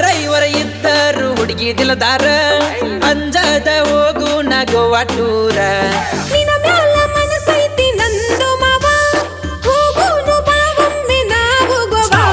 driver ಇದ್ದರು ಹುಡುಗಿ ದಿಲದಾರ ಅಂಜದ ಹೋಗು ನಗುವ ಟೂರ ನಿನ ಮ್ಯಾಲ ಮನಸೈತಿ ನಂದು ಮಾವ ಹೋಗುನು ಬಾವೊಮ್ಮೆ ನಾವು ಗೋವಾ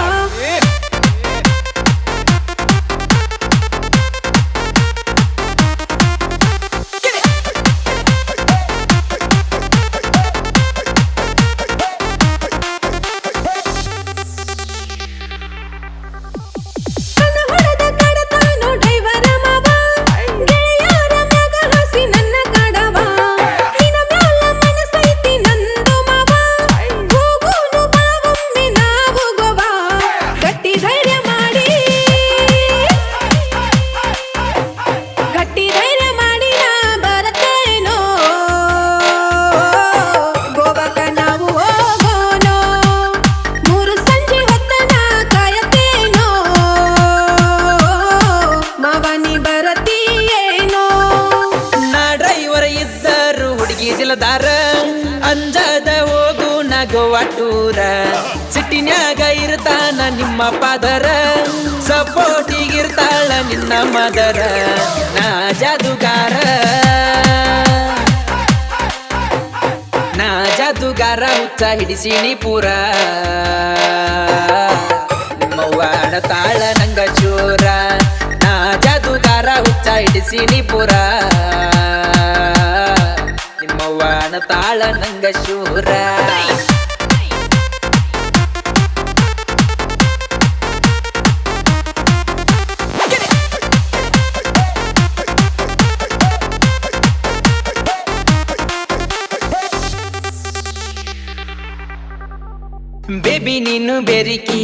ದಿಲದಾರ ಅಂಜದ ಹೋಗು ನಗುವ ಟೂರ ಸಿಟ್ಟಿನ್ಯಾಗ ಇರ್ತಾನ ನಿಮ್ಮ ಪಾದರ ಸಪೋರ್ಟಿಗಿರ್ತಾಳ ನಿನ್ನ ಮದರ ನಾ ಜಾದುಗಾರ ಹುಚ್ಚ ಹಿಡಿಸಿನಿ ಪೂರ ನಿಮ್ಮವ್ವ ತಾಳ ನಂಗ ಚೂರ ನಾ ಜಾದುಗಾರ ಹುಚ್ಚ ಹಿಡಿಸಿನಿ ಪೂರ ನಿಮ್ಮವ್ವನ ತಾಳ ನಂಗ ಶೂರ ಬೇಬಿ ನೀನು ಬೆರಿಕಿ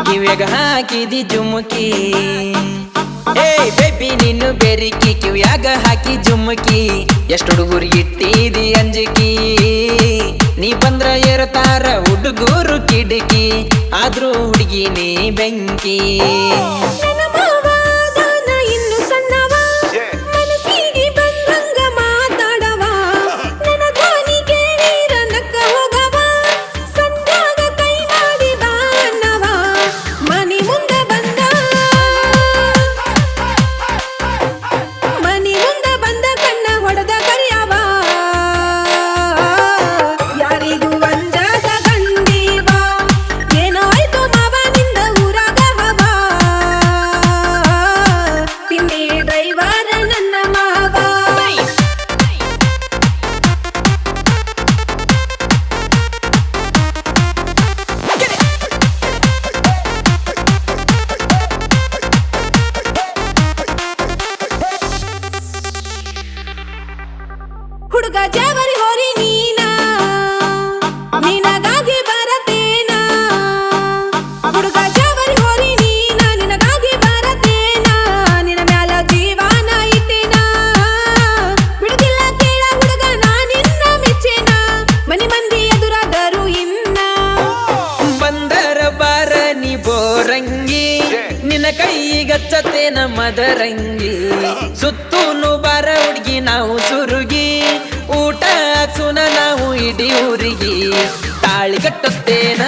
ಕಿವ್ಯಾಗ ಹಾಕಿದಿ ಜುಮುಕಿ ಏ ಬೇಬಿ ನೀನು ಬೆರಿಕಿ ಕಿವ್ಯಾಗ ಹಾಕಿ ಜುಮುಕಿ ಎಷ್ಟು ಹುಡುಗರು ಇಟ್ಟಿದಿ ಅಂಜಿಕಿ ನೀ ಬಂದ್ರ ಏರತಾರ ಹುಡುಗರು ಕಿಡಕಿ ಆದ್ರೂ ಹುಡುಗಿ ನೀ ಬೆಂಕಿ ಹುಡುಗ ಜಾವರಿ ಹೋರಿ ನೀನಾ ನಿನಗಾಗಿ ಬರತೇನ ಹುಡುಗ ಜಾವರಿ ಹೋರಿ ನೀನಾ ನಿನಗಾಗಿ ಬರತೇನ ನಿನ ಮ್ಯಾಲ ಜೀವಾನ ಇಟ್ಟೇನ ಬಿಡುದಿಲ್ಲ ಕೇಳ ಹುಡುಗ ನಾ ನಿನ್ನ ಮೆಚ್ಚೇನ ಮನಿ ಮಂದಿ ಎದುರಾದರು ಇನ್ನ ಬಂದರ ಬಾರ ನೀ ಬೋರಂಗಿ ನಿನ್ನ ಕೈಗಚ್ಚತೇನ ಮದರಂಗಿ ಸುತ್ತೂನು ಬಾರ ಹುಡುಗಿ ನಾವು ಸುರುಗಿ ಊಟ ಹಾಕ್ಸುನ ನಾವು ಇಡೀ ಊರಿಗೆ ತಾಳಿ ಕಟ್ಟತ್ತೇನ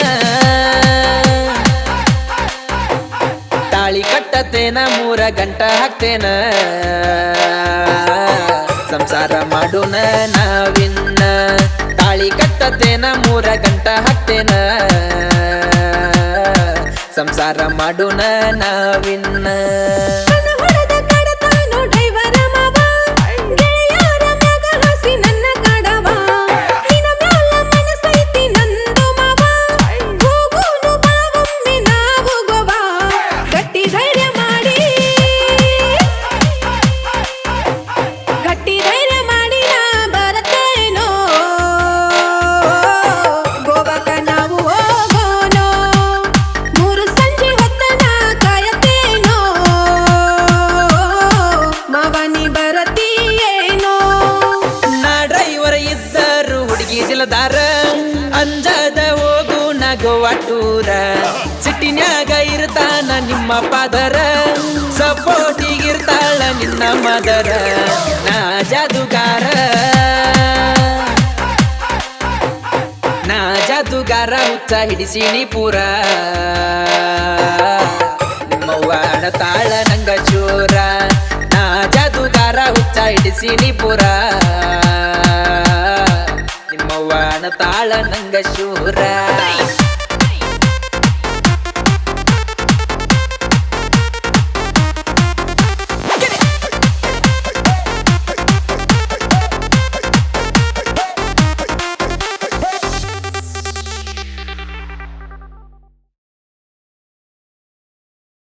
3 ಗಂಟೆ ಹಾಕ್ತೇನ ಸಂಸಾರ ಮಾಡೋಣ ನಾವಿನ್ನ ತಾಳಿ ಕಟ್ಟತ್ತೇನ 3 ಗಂಟೆ ಹಾಕ್ತೇನ ಸಂಸಾರ ಮಾಡೋಣ ನಾವಿನ್ನ ದಿಲದಾರ ಅಂಜದ ಹೋಗು ನಗುವ ಟೂರ ಸಿಟ್ಟಿನ್ಯಾಗ ಇರ್ತಾನ ನಿಮ್ಮ ಪಾದರ ಸಪೋರ್ಟಿಗಿರ್ತಾಳ ನಿನ್ನ ಮದರ ನಾ ಜಾದುಗಾರ ಹುಚ್ಚ ಹಿಡಿಸಿನಿ ಪೂರ ನಿಮ್ಮವ್ವ ತಾಳ ನಂಗ ಚೂರ ನಾ ಜಾದುಗಾರ ಹುಚ್ಚ ಹಿಡಿಸಿನಿ ಪುರ ನಿಮ್ಮವ್ವನ ತಾಳ ನಂಗ ಶೂರ